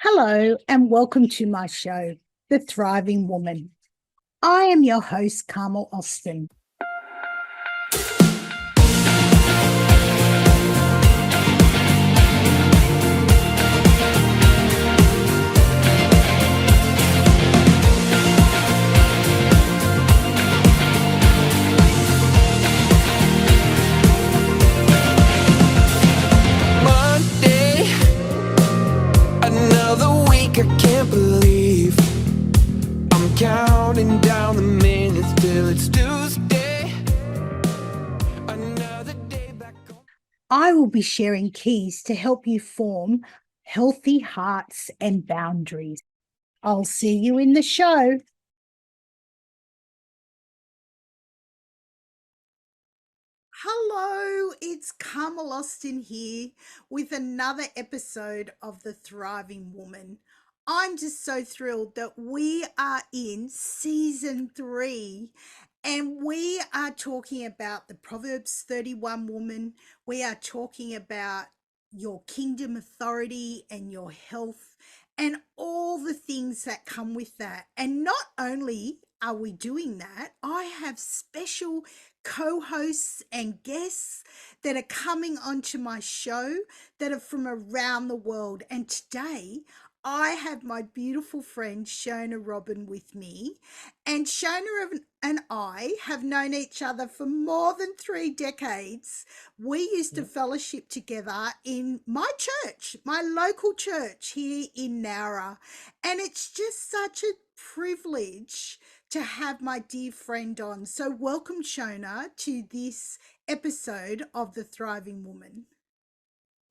Hello, and welcome to my show, The Thriving Woman. I am your host, Carmel Austin. I can't believe I'm counting down the minutes till it's Tuesday. Another day back on. I will be sharing keys to help you form healthy hearts and boundaries. I'll see you in the show. Hello, it's Carmel Austin here with another episode of The Thriving Woman. I'm just so thrilled that we are in season 3 and we are talking about the Proverbs 31 woman. We are talking about your kingdom authority and your health and all the things that come with that. And not only are we doing that, I have special co-hosts and guests that are coming onto my show that are from around the world. And today I have my beautiful friend ShonaRobyn with me. And Shona and I have known each other for more than 3 decades. We used to fellowship together in my church, my local church here in Nowra. And it's just such a privilege to have my dear friend on. So welcome, Shona, to this episode of The Thriving Woman.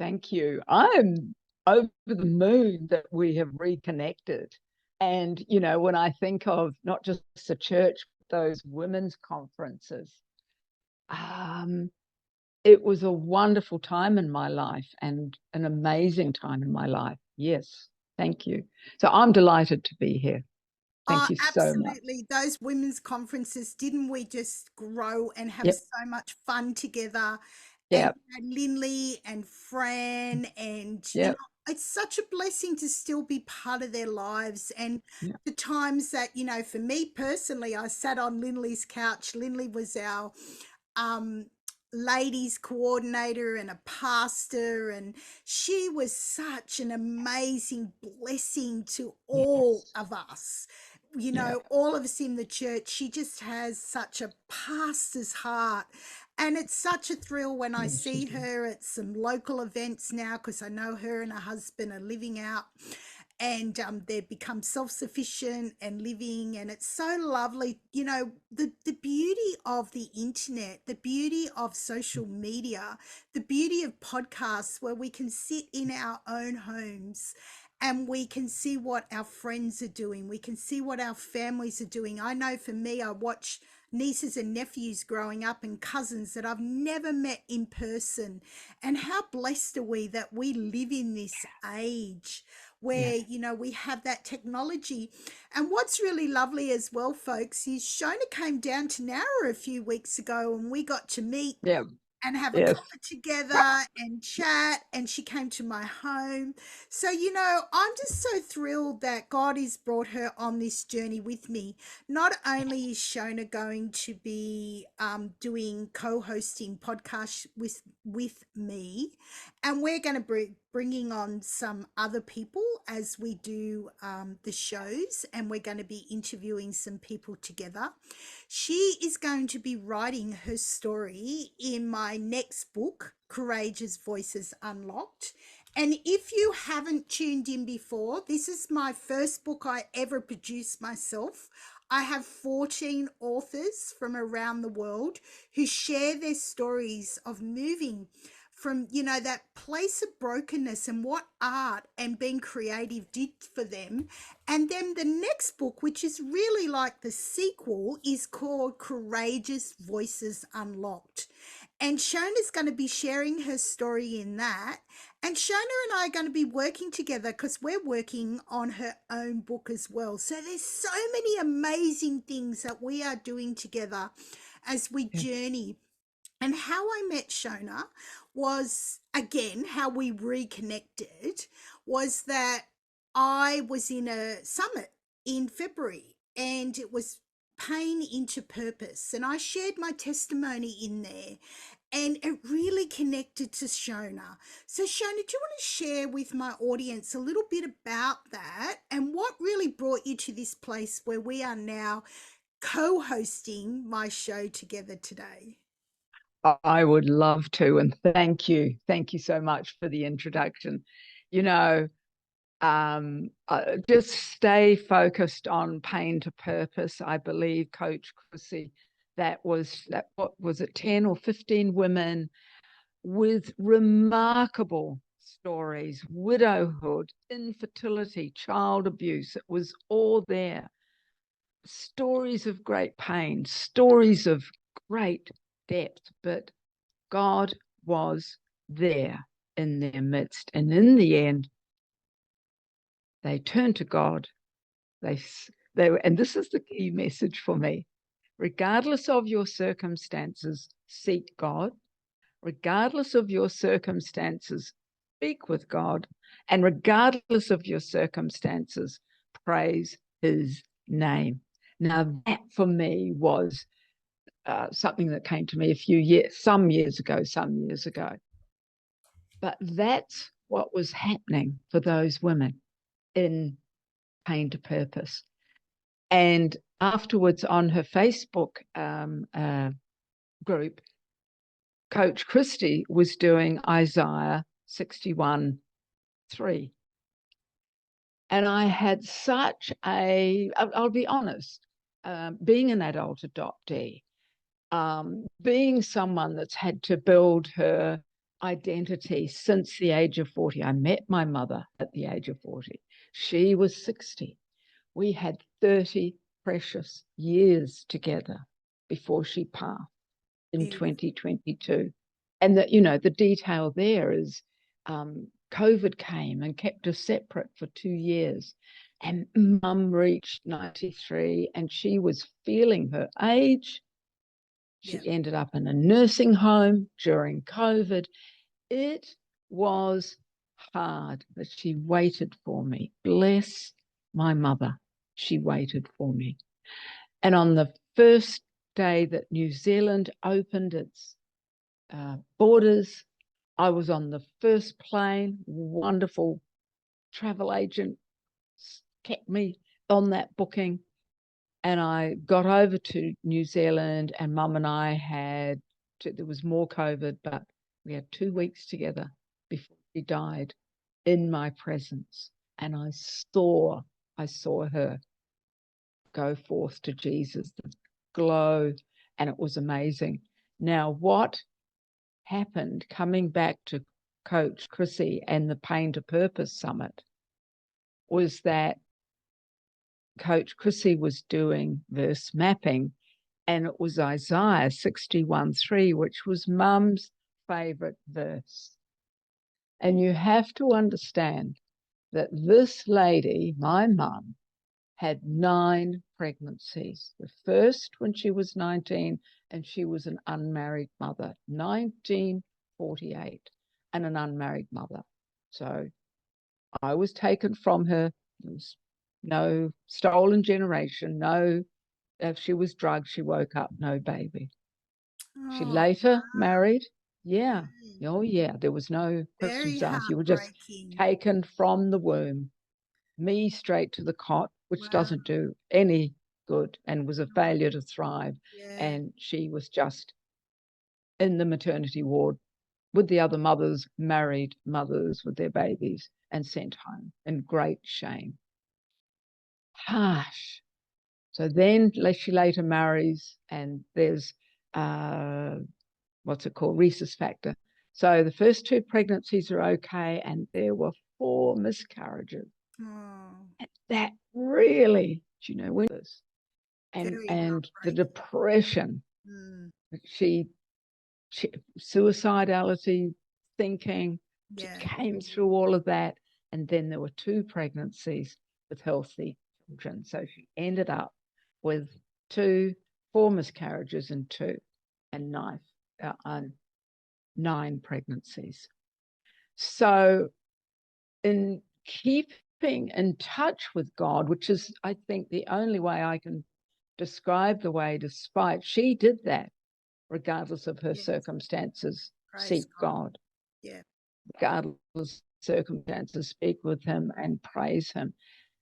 Thank you. I'm over the moon that we have reconnected. And, when I think of not just the church, but those women's conferences, it was a wonderful time in my life and an amazing time in my life. Yes, thank you. So I'm delighted to be here. Thank you so much. Absolutely. Those women's conferences, didn't we just grow and have Yep. so much fun together? Yep. And Lindley and Fran and Yep. it's such a blessing to still be part of their lives. And Yep. the times that, for me personally, I sat on Lindley's couch. Lindley was our ladies coordinator and a pastor, and she was such an amazing blessing to all of us, all of us in the church. She just has such a pastor's heart, and it's such a thrill when I see her at some local events now, because I know her and her husband are living out, and they've become self-sufficient and living, and it's so lovely. The beauty of the internet, the beauty of social media, the beauty of podcasts, where we can sit in our own homes and we can see what our friends are doing, we can see what our families are doing. I know for me, I watch nieces and nephews growing up and cousins that I've never met in person. And how blessed are we that we live in this age where, we have that technology. And what's really lovely as well, folks, is Shona came down to Nowra a few weeks ago and we got to meet and have a cuppa together and chat, and she came to my home. So, I'm just so thrilled that God has brought her on this journey with me. Not only is Shona going to be doing co-hosting podcasts with me, and we're going to be bringing on some other people as we do the shows, and we're going to be interviewing some people together. She is going to be writing her story in my next book, Courageous Voices Unlocked. And if you haven't tuned in before, this is my first book I ever produced myself. I have 14 authors from around the world who share their stories of moving from, that place of brokenness and what art and being creative did for them. And then the next book, which is really like the sequel, is called Courageous Voices Unlocked. And Shona's going to be sharing her story in that. And Shona and I are going to be working together because we're working on her own book as well. So there's so many amazing things that we are doing together as we journey. And how I met Shona was, again, how we reconnected was that I was in a summit in February, and it was pain into purpose. And I shared my testimony in there, and it really connected to Shona. So, Shona, do you want to share with my audience a little bit about that and what really brought you to this place where we are now co hosting my show together today? I would love to. And thank you. Thank you so much for the introduction. You know, just stay focused on pain to purpose. I believe Coach Chrissy, what was it, 10 or 15 women with remarkable stories, widowhood, infertility, child abuse. It was all there. Stories of great pain, stories of great depth, but God was there in their midst. And in the end, they turned to God. And this is the key message for me. Regardless of your circumstances, seek God. Regardless of your circumstances, speak with God. And regardless of your circumstances, praise his name. Now, that for me was something that came to me some years ago. But that's what was happening for those women in Pain to Purpose. And afterwards on her Facebook group, Coach Christie was doing Isaiah 61:3. And I had I'll be honest, being an adult adoptee, being someone that's had to build her identity since the age of 40. I met my mother at the age of 40. She was 60. We had 30 precious years together before she passed in Beautiful. 2022. And the detail there is COVID came and kept us separate for 2 years. And Mum reached 93 and she was feeling her age. She ended up in a nursing home during COVID. It was hard, but she waited for me. Bless my mother. She waited for me. And on the first day that New Zealand opened its borders, I was on the first plane. Wonderful travel agent kept me on that booking. And I got over to New Zealand, and Mum and I there was more COVID, but we had 2 weeks together before she died in my presence. And I saw her go forth to Jesus, the glow, and it was amazing. Now, what happened coming back to Coach Chrissy and the Pain to Purpose Summit was that Coach Chrissy was doing verse mapping, and it was Isaiah 61:3, which was Mum's favorite verse. And you have to understand that this lady, my mum, had 9 pregnancies. The first when she was 19, and she was an unmarried mother, 1948, and an unmarried mother. So I was taken from her. There was no stolen generation, no, if she was drugged, she woke up, no baby. She Oh, later married. Yeah. mm, Oh, yeah. There was no very questions asked. You were just heartbreaking. taken from the womb, me straight to the cot, which Wow. doesn't do any good and was a failure to thrive. Yeah. And she was just in the maternity ward with the other mothers, married mothers with their babies, and sent home in great shame. Harsh. So then she later marries, and there's what's it called? Rhesus factor. So the first 2 pregnancies are okay, and there were 4 miscarriages. Oh, And that really, when very and the heartbreaking. depression, Mm, she suicidality, thinking, she yeah. came through all of that. And then there were 2 pregnancies with healthy children. So she ended up with 4 miscarriages and 9 pregnancies. So in keeping keeping in touch with God, which is, I think, the only way I can describe the way, despite she did that, regardless of her circumstances, seek God. Yeah. Regardless of circumstances, speak with him and praise him.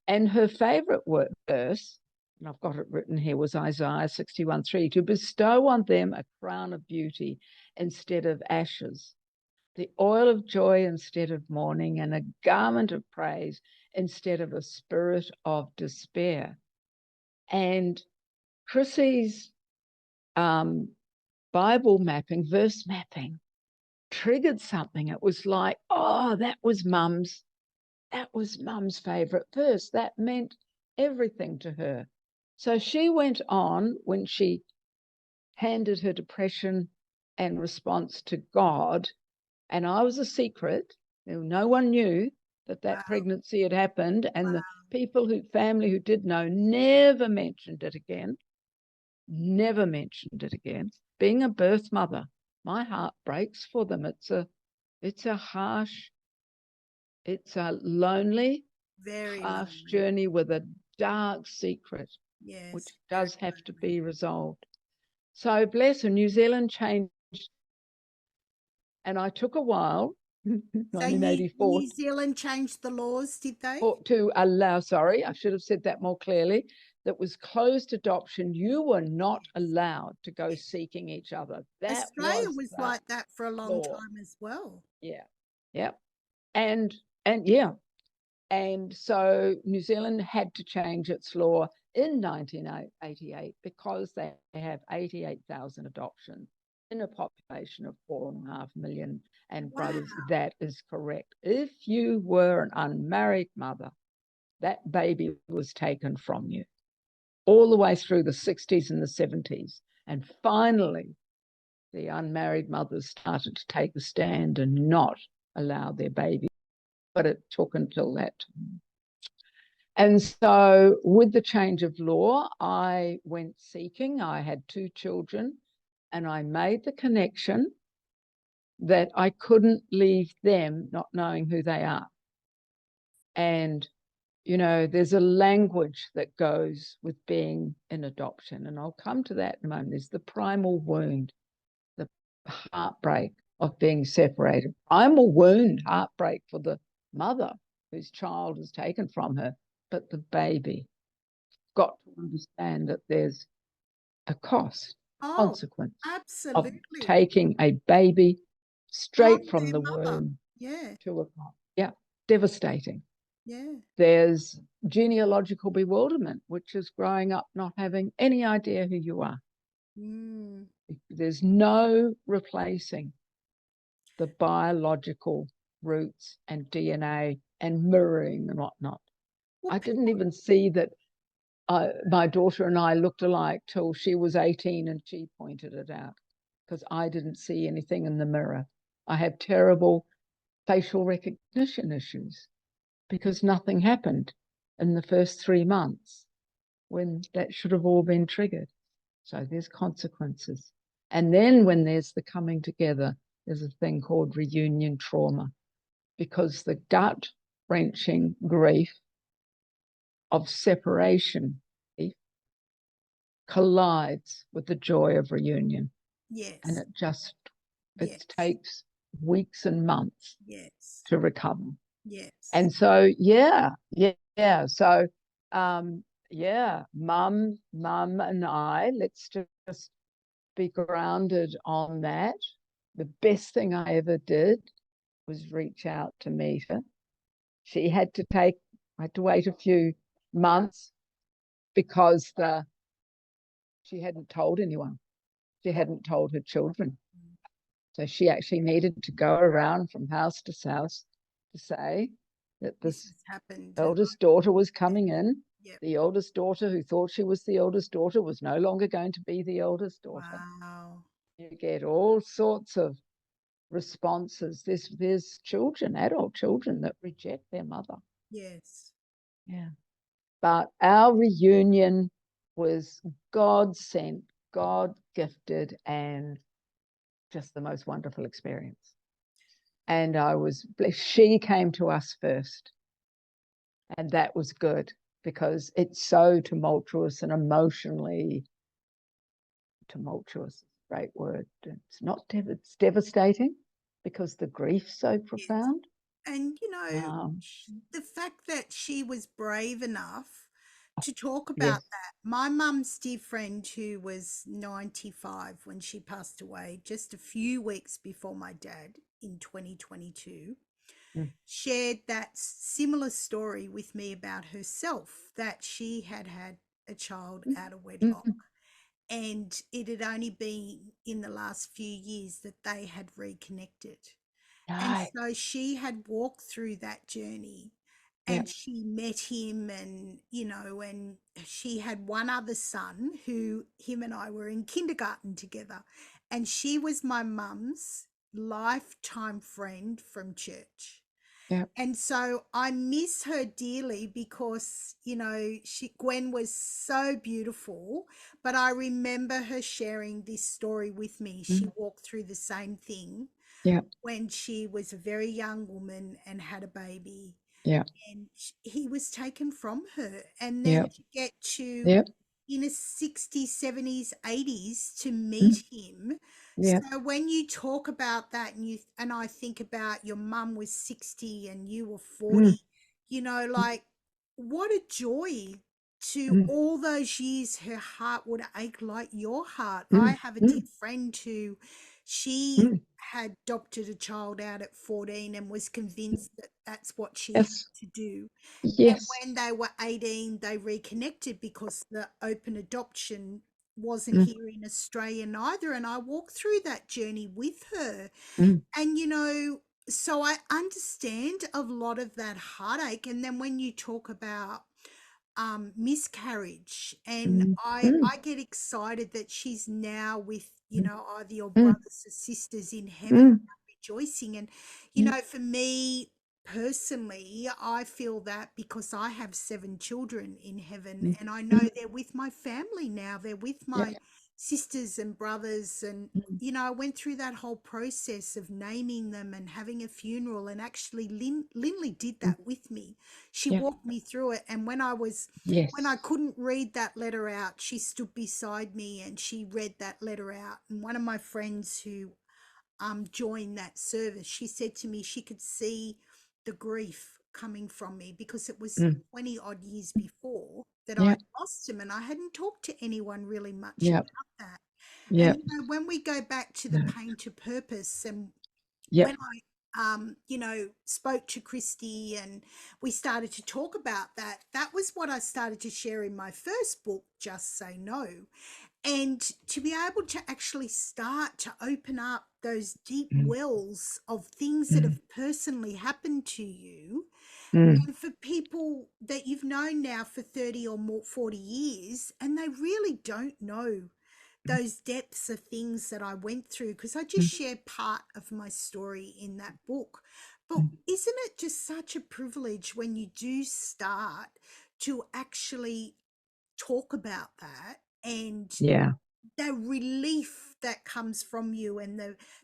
And her favorite verse, and I've got it written here, was Isaiah 61:3, to bestow on them a crown of beauty instead of ashes, the oil of joy instead of mourning, and a garment of praise instead of a spirit of despair. And Chrissy's Bible mapping, verse mapping, triggered something. It was like, oh, that was Mum's favorite verse. That meant everything to her. So she went on, when she handed her depression and response to God, and I was a secret. No one knew that pregnancy had happened, and the family who did know never mentioned it again. Never mentioned it again. Being a birth mother, my heart breaks for them. It's a harsh, it's a lonely, Very harsh lonely journey with a dark secret, Yes, which does have to be resolved. So bless her, New Zealand changed, and I took a while, So 1984, New Zealand changed the laws, did they? to allow, sorry, I should have said that more clearly, that was closed adoption. You were not allowed to go seeking each other. That Australia was like that for a long law. time as well. Yeah. Yeah. And yeah. And so New Zealand had to change its law in 1988 because they have 88,000 adoptions in a population of 4.5 million. And brothers, that is correct. If you were an unmarried mother, that baby was taken from you all the way through the 60s and the 70s. And finally, the unmarried mothers started to take a stand and not allow their baby. But it took until that time. And so with the change of law, I went seeking. I had 2 children, and I made the connection that I couldn't leave them not knowing who they are. And, there's a language that goes with being in adoption. And I'll come to that in a moment. There's the primal wound, the heartbreak of being separated. Primal wound, heartbreak for the mother whose child is taken from her. But the baby got to understand that there's a consequence absolutely. of taking a baby straight from the womb to a cot. Yeah, devastating. Yeah. There's genealogical bewilderment, which is growing up not having any idea who you are. There's no replacing the biological roots and DNA and mirroring and whatnot. I didn't even see that my daughter and I looked alike till she was 18 and she pointed it out, because I didn't see anything in the mirror. I have terrible facial recognition issues because nothing happened in the first 3 months when that should have all been triggered. So there's consequences. And then when there's the coming together, there's a thing called reunion trauma, because the gut-wrenching grief of separation collides with the joy of reunion. Yes. And it takes weeks and months to recover. Yes. And so, yeah. So, mum and I, let's just be grounded on that. The best thing I ever did was reach out to meet her. I had to wait a few months because she hadn't told anyone. She hadn't told her children. So she actually needed to go around from house to house to say that this eldest daughter was coming in. Yep. The eldest daughter, who thought she was the eldest daughter, was no longer going to be the eldest daughter. Wow. You get all sorts of responses. There's children, adult children, that reject their mother. Yes. Yeah. But our reunion was God sent, God gifted, and just the most wonderful experience. And I was blessed. She came to us first. And that was good because it's so tumultuous and emotionally tumultuous. Great word. It's not, it's devastating because the grief's so Yes. profound. And, the fact that she was brave enough to talk about Yes. that. My mum's dear friend, who was 95 when she passed away, just a few weeks before my dad in 2022, Mm. shared that similar story with me about herself, that she had had a child out of wedlock. Mm. And it had only been in the last few years that they had reconnected. And Right. so she had walked through that journey, Yeah. and she met him, and and she had one other son who him and I were in kindergarten together, and she was my mum's lifetime friend from church. Yeah. And so I miss her dearly because, Gwen was so beautiful, but I remember her sharing this story with me. She Mm. walked through the same thing Yeah. when she was a very young woman and had a baby, Yeah. and he was taken from her. And Yeah. then to get to Yeah. in his 60s, 70s, 80s to Mm. meet him. Yeah. So when you talk about that, and I think about your mum was 60 and you were 40, Mm. like, what a joy. To Mm. all those years her heart would ache like your heart. I Mm. have a dear Mm. friend who, she Mm. had adopted a child out at 14 and was convinced that that's what she had Yes. to do. And Yes. when they were 18, they reconnected because the open adoption wasn't Mm. here in Australia neither. And I walked through that journey with her. Mm. And, so I understand a lot of that heartache. And then when you talk about miscarriage, and Mm. I Mm. I get excited that she's now with, Mm. either your Mm. brothers or sisters in heaven, Mm. rejoicing. And Mm. for me personally, I feel that because I have 7 children in heaven, Mm. and I know Mm. they're with my family now, they're with Yeah. my sisters and brothers. And Mm. I went through that whole process of naming them and having a funeral, and actually Lindley did Mm. that with me. She Yeah. walked me through it, and when I Yes. couldn't read that letter out, she stood beside me and she read that letter out. And one of my friends who joined that service, she said to me she could see the grief coming from me because it was Mm. 20 odd years before that Yeah. I'd lost him, and I hadn't talked to anyone really much Yeah. about that. Yeah. And when we go back to the pain to purpose, and Yeah. when I spoke to Christy and we started to talk about that, that was what I started to share in my first book, Just Say No. And to be able to actually start to open up those deep Mm. wells of things that Mm. have personally happened to you, Mm. and for people that you've known now for 30 or more 40 years, and they really don't know those depths of things that I went through, because I just Mm. share part of my story in that book. But Mm. isn't it just such a privilege when you do start to actually talk about that, and Yeah. the relief that comes from you, and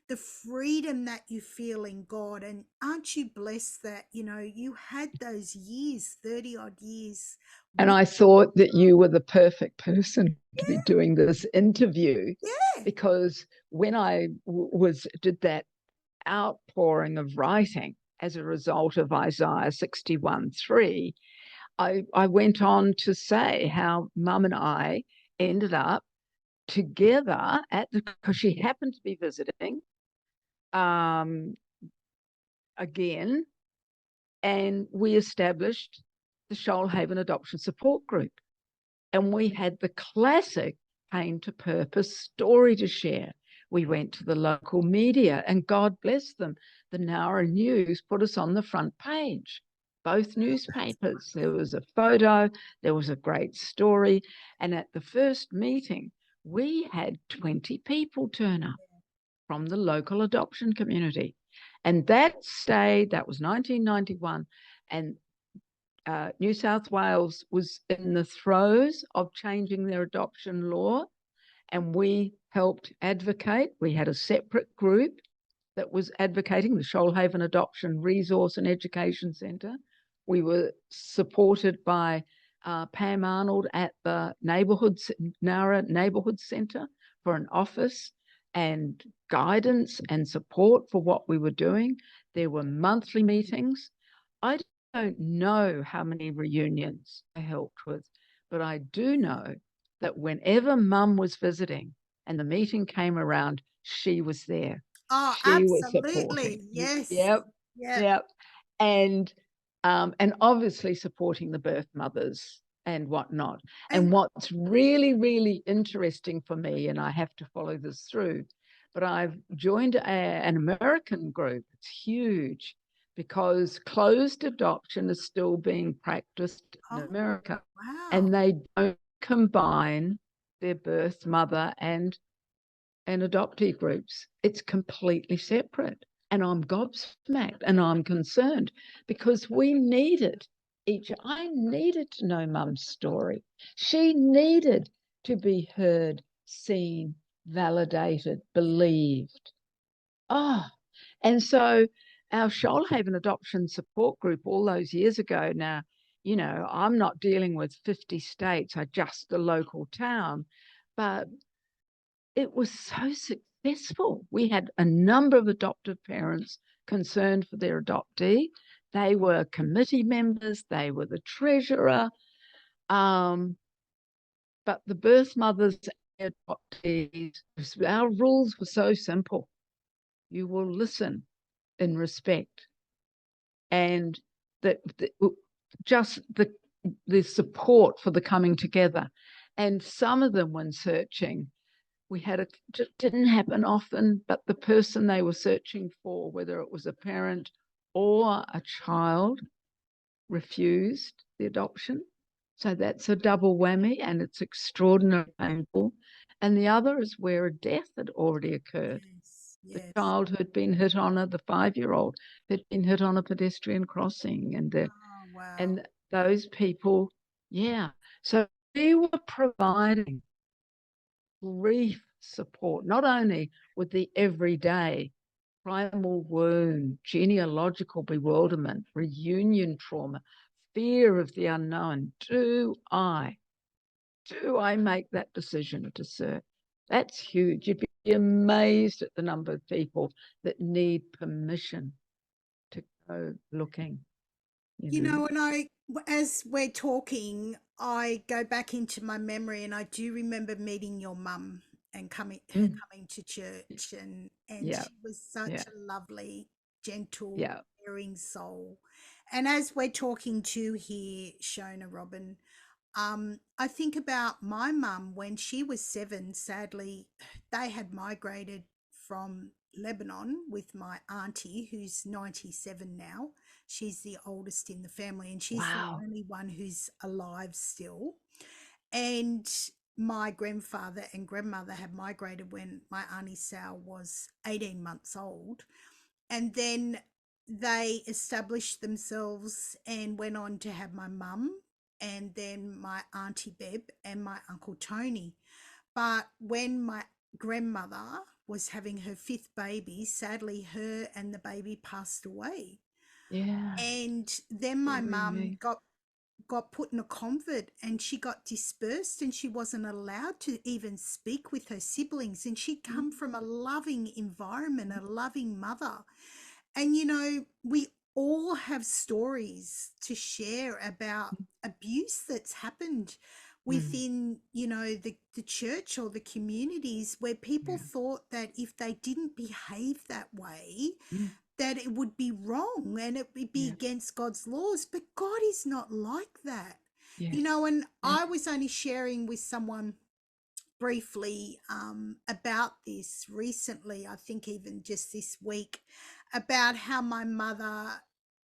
the freedom that you feel in God? And aren't you blessed that you had those years, 30 odd years And with? I thought that you were the perfect person to be doing this interview, Yeah. because when I did that outpouring of writing as a result of Isaiah 61:3, I went on to say how Mum and I ended up together because she happened to be visiting um, again, and we established the Shoalhaven Adoption Support Group. And we had the classic pain to purpose story to share. We went to the local media, and God bless them, the Nowra News put us on the front page, both newspapers. There was a photo, there was a great story. And at the first meeting, we had 20 people turn up from the local adoption community. And that was 1991. And New South Wales was in the throes of changing their adoption law, and we helped advocate. We had a separate group that was advocating, the Shoalhaven Adoption Resource and Education Centre. We were supported by Pam Arnold at the Nowra Neighbourhood Centre for an office and guidance and support for what we were doing. There were monthly meetings. I don't know how many reunions I helped with, but I do know that whenever Mum was visiting and the meeting came around, she was there. Oh, She was supporting. absolutely. Yes. Yep, Yep. yep. And obviously supporting the birth mothers and whatnot. And And what's really, really interesting for me, and I have to follow this through, but I've joined an American group. It's huge because closed adoption is still being practiced in oh, America. wow. And they don't combine their birth mother and adoptee groups. It's completely separate. And I'm gobsmacked and I'm concerned because we needed I needed to know Mum's story. She needed to be heard, seen, validated, believed. Oh, and so our Shoalhaven adoption support group all those years ago now, I'm not dealing with 50 states, I just a local town, but it was so successful. We had a number of adoptive parents concerned for their adoptee. They were committee members, they were the treasurer. But the birth mothers and adoptees, our rules were so simple. You will listen in respect. And just the support for the coming together. And some of them, when searching, we had it didn't happen often, but the person they were searching for, whether it was a parent or a child, refused the adoption. So that's a double whammy, and it's extraordinarily painful. And the other is where a death had already occurred. Yes. The Yes. child who had been hit on the 5-year-old had been hit on a pedestrian crossing, Oh, wow. and those people, yeah. So we were providing grief support, not only with the everyday primal wound, genealogical bewilderment, reunion trauma, fear of the unknown. Do I make that decision to serve? That's huge. You'd be amazed at the number of people that need permission to go looking. And as we're talking, I go back into my memory and I do remember meeting your mum and her Mm. coming to church, and Yeah, she was yeah, such a lovely, gentle, yeah. caring soul. And as we're talking to here, ShonaRobyn, I think about my mum when she was 7. Sadly, they had migrated from Lebanon with my auntie, who's 97 now. She's the oldest in the family, and she's the Wow. only one who's alive still. And my grandfather and grandmother had migrated when my auntie Sal was 18 months old. And then they established themselves and went on to have my mum and then my auntie Beb and my uncle Tony. But when my grandmother was having her 5th baby, sadly her and the baby passed away. Yeah. And then my mum Very. got put in a convent and she got dispersed and she wasn't allowed to even speak with her siblings, and she'd come from a loving environment, a loving mother. And we all have stories to share about abuse that's happened Mm. within, the church or the communities, where people Yeah. thought that if they didn't behave that way, Mm. that it would be wrong and it would be Yeah. against God's laws. But God is not like that. Yes. And Yeah. I was only sharing with someone briefly about this recently, I think even just this week, about how my mother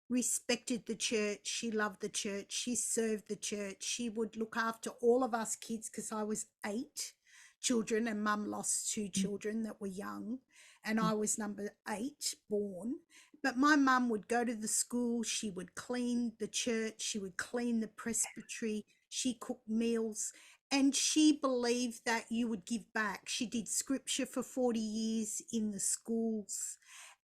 respected the church. She loved the church. She served the church. She would look after all of us kids because I was 8 children and mum lost 2 Mm. children that were young. And Mm. I was number 8 born. But my mum would go to the school. She would clean the church. She would clean the presbytery. She cooked meals, and she believed that you would give back. She did scripture for 40 years in the schools,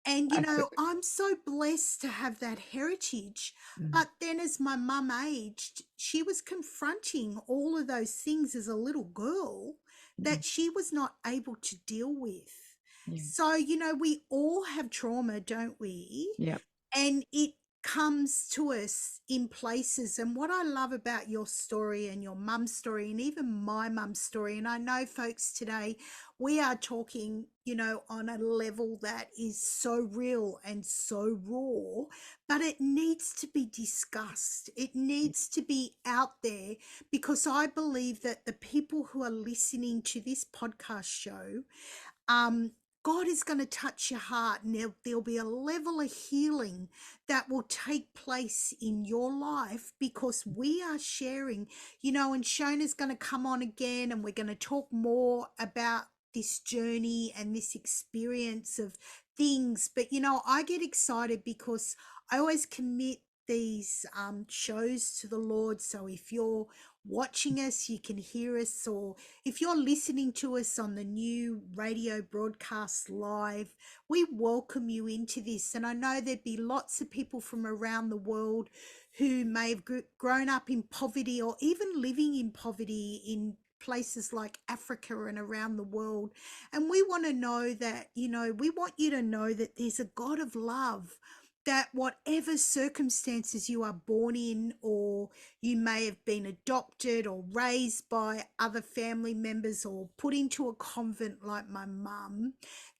And, Absolutely. I'm so blessed to have that heritage. Mm, But then as my mum aged, she was confronting all of those things as a little girl mm, that she was not able to deal with. yeah. So, we all have trauma, don't we? Yeah. And it comes to us in places. And what I love about your story and your mum's story and even my mum's story, and I know folks today, we are talking, on a level that is so real and so raw, but it needs to be discussed. It needs to be out there, because I believe that the people who are listening to this podcast show, um, God is going to touch your heart, and there'll be a level of healing that will take place in your life, because we are sharing, and Shona's going to come on again, and we're going to talk more about this journey and this experience of things. But, I get excited because I always commit these shows to the Lord. So if you're watching us, you can hear us, or if you're listening to us on the new radio broadcast live, we welcome you into this. And I know there'd be lots of people from around the world who may have grown up in poverty, or even living in poverty in places like Africa and around the world. And we want to know that, we want you to know that there's a God of love, that whatever circumstances you are born in, or you may have been adopted or raised by other family members or put into a convent like my mum,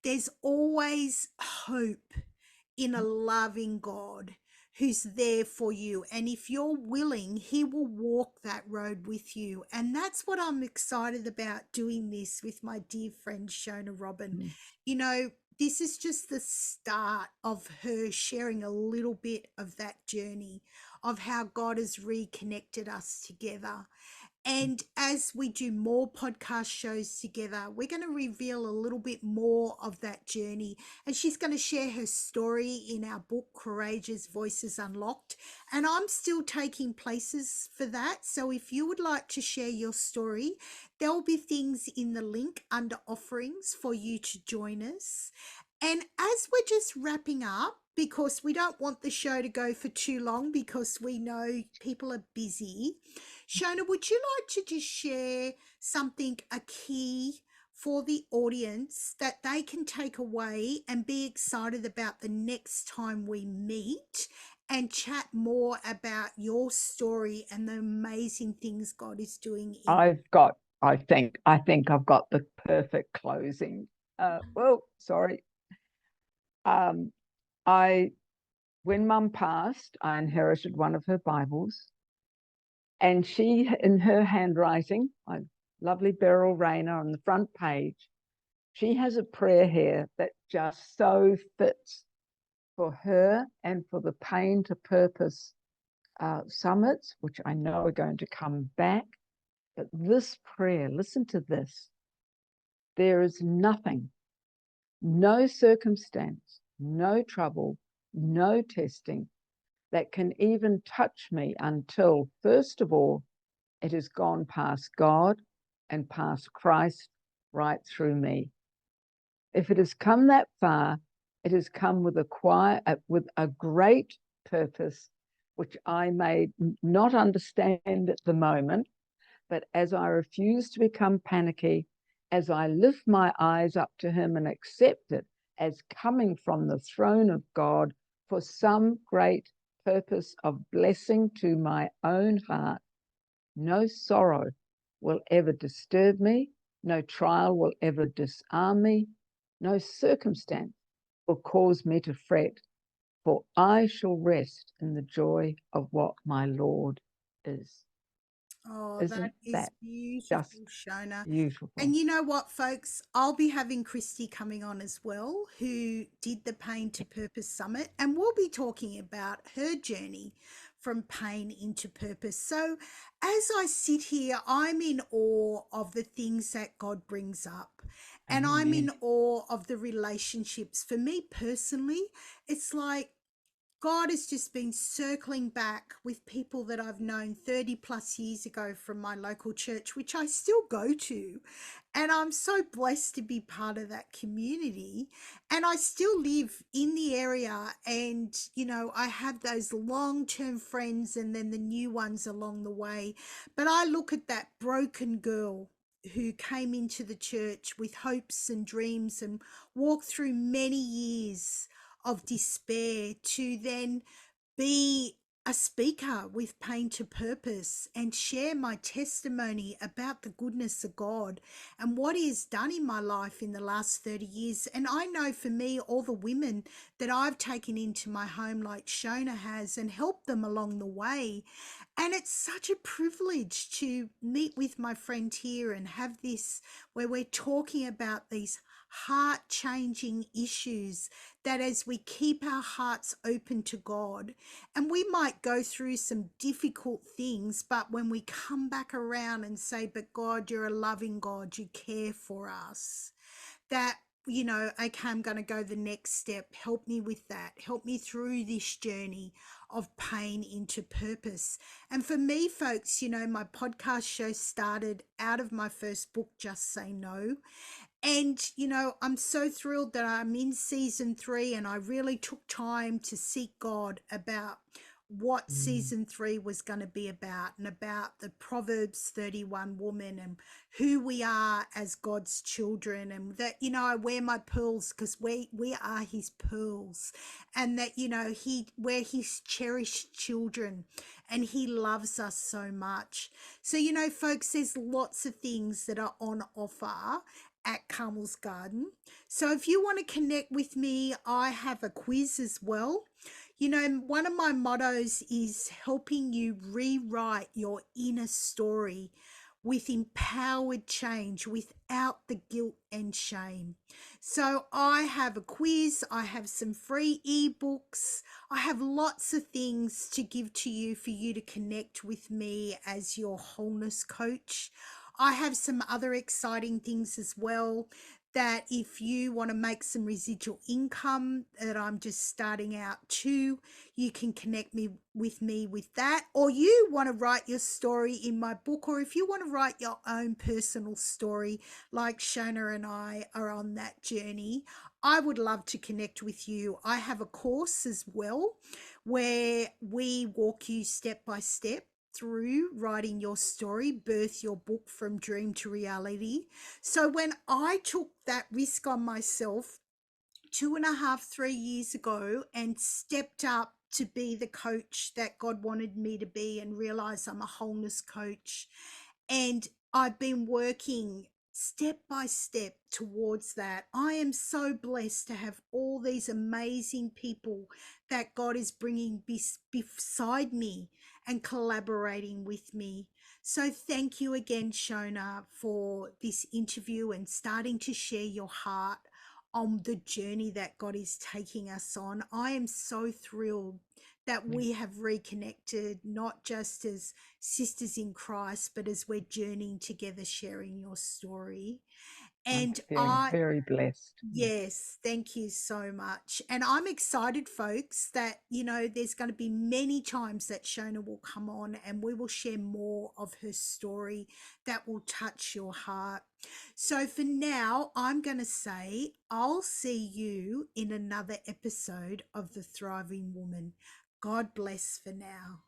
there's always hope in a loving God who's there for you. And if you're willing, he will walk that road with you. And that's what I'm excited about doing this with my dear friend ShonaRobyn. Mm. You know, this is just the start of her sharing a little bit of that journey of how God has reconnected us together. And as we do more podcast shows together, we're going to reveal a little bit more of that journey. And she's going to share her story in our book, Courageous Voices Unlocked. And I'm still taking places for that. So if you would like to share your story, there will be things in the link under offerings for you to join us. And as we're just wrapping up, because we don't want the show to go for too long, because we know people are busy, Shona, would you like to just share something, a key for the audience that they can take away and be excited about the next time we meet, and chat more about your story and the amazing things God is doing in? I think I've got the perfect closing. Well, sorry. Um, I When Mum passed, I inherited one of her Bibles, and she, in her handwriting, my lovely Beryl Rayner, on the front page, she has a prayer here that just so fits for her and for the Pain to Purpose summits, which I know are going to come back. But this prayer, listen to this: there is nothing, no circumstance, no trouble, no testing that can even touch me until, first of all, it has gone past God and past Christ right through me. If it has come that far, it has come with a great purpose, which I may not understand at the moment, but as I refuse to become panicky, as I lift my eyes up to him and accept it as coming from the throne of God for some great purpose of blessing to my own heart, no sorrow will ever disturb me, no trial will ever disarm me, no circumstance will cause me to fret, for I shall rest in the joy of what my Lord is. Oh, that Isn't is that just beautiful, Shona. beautiful? And you know what, folks? I'll be having Christy coming on as well, who did the Pain to Purpose Summit, and we'll be talking about her journey from pain into purpose. So, as I sit here, I'm in awe of the things that God brings up, and I'm Amen. in awe of the relationships. For me personally, it's like God has just been circling back with people that I've known 30 plus years ago from my local church, which I still go to. And I'm so blessed to be part of that community. And I still live in the area. And, you know, I have those long term friends and then the new ones along the way. But I look at that broken girl who came into the church with hopes and dreams and walked through many years of despair to then be a speaker with pain to purpose and share my testimony about the goodness of God and what he has done in my life in the last 30 years. And I know for me, all the women that I've taken into my home, like Shona has, and helped them along the way. And it's such a privilege to meet with my friend here and have this where we're talking about these heart changing issues, that as we keep our hearts open to God, and we might go through some difficult things, but when we come back around and say, but God, you're a loving God, you care for us, that, you know, okay, I'm going to go the next step. Help me with that. Help me through this journey of pain into purpose. And for me, folks, you know, my podcast show started out of my first book, Just Say No. And, you know, I'm so thrilled that I'm in season 3, and I really took time to seek God about what season 3 was going to be about, and about the Proverbs 31 woman and who we are as God's children. And that, you know, I wear my pearls because we are his pearls, and that, you know, we're his cherished children and he loves us so much. So, you know, folks, there's lots of things that are on offer at Carmel's Garden. So if you want to connect with me, I have a quiz as well. You know, one of my mottos is helping you rewrite your inner story with empowered change without the guilt and shame. So I have a quiz, I have some free ebooks, I have lots of things to give to you for you to connect with me as your wholeness coach. I have some other exciting things as well, that if you want to make some residual income that I'm just starting out too, you can connect with me with that. Or you want to write your story in my book, or if you want to write your own personal story, like Shona and I are on that journey, I would love to connect with you. I have a course as well where we walk you step by step through writing your story, birth your book from dream to reality. So when I took that risk on myself 2.5, 3 years ago and stepped up to be the coach that God wanted me to be, and realized I'm a wholeness coach, and I've been working step by step towards that. I am so blessed to have all these amazing people that God is bringing beside me and collaborating with me. So thank you again, Shona, for this interview and starting to share your heart on the journey that God is taking us on. I am so thrilled that we have reconnected, not just as sisters in Christ, but as we're journeying together, sharing your story. And I'm feeling very blessed. yes, thank you so much. And I'm excited, folks, that, you know, there's going to be many times that Shona will come on and we will share more of her story that will touch your heart. So for now, I'm going to say I'll see you in another episode of The Thriving Woman. God bless for now.